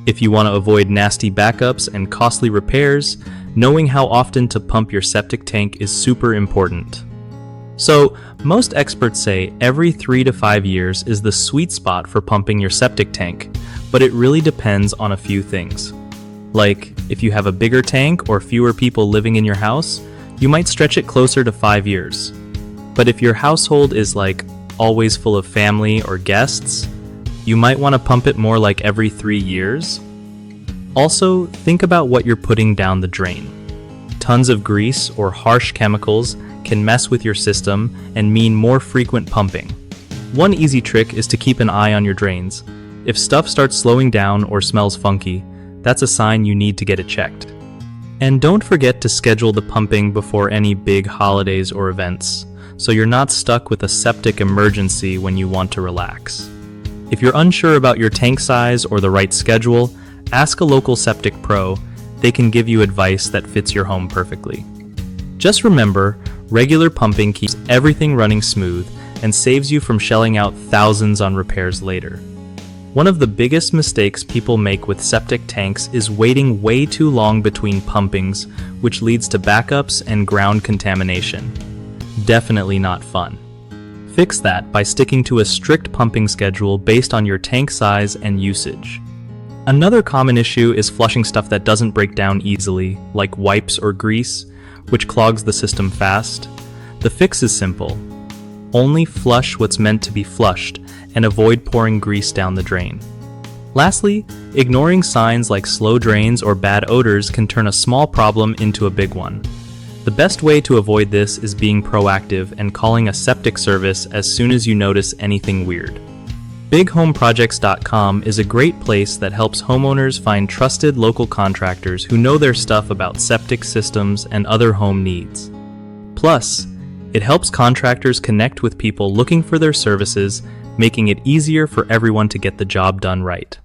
If you want to avoid nasty backups and costly repairs, knowing how often to pump your septic tank is super important. So, most experts say every 3 to 5 years is the sweet spot for pumping your septic tank, but it really depends on a few things. Like, if you have a bigger tank or fewer people living in your house, you might stretch it closer to 5 years. But if your household is like always full of family or guests, you might want to pump it more like every 3 years. Also, think about what you're putting down the drain. Tons of grease or harsh chemicals can mess with your system and mean more frequent pumping. One easy trick is to keep an eye on your drains. If stuff starts slowing down or smells funky, that's a sign you need to get it checked. And don't forget to schedule the pumping before any big holidays or events, so you're not stuck with a septic emergency when you want to relax. If you're unsure about your tank size or the right schedule, ask a local septic pro. They can give you advice that fits your home perfectly. Just remember, regular pumping keeps everything running smooth and saves you from shelling out thousands on repairs later. One of the biggest mistakes people make with septic tanks is waiting way too long between pumpings, which leads to backups and ground contamination. Definitely not fun. Fix that by sticking to a strict pumping schedule based on your tank size and usage. Another common issue is flushing stuff that doesn't break down easily, like wipes or grease, which clogs the system fast. The fix is simple. Only flush what's meant to be flushed and avoid pouring grease down the drain. Lastly, ignoring signs like slow drains or bad odors can turn a small problem into a big one. The best way to avoid this is being proactive and calling a septic service as soon as you notice anything weird. BigHomeProjects.com is a great place that helps homeowners find trusted local contractors who know their stuff about septic systems and other home needs. Plus, it helps contractors connect with people looking for their services, making it easier for everyone to get the job done right.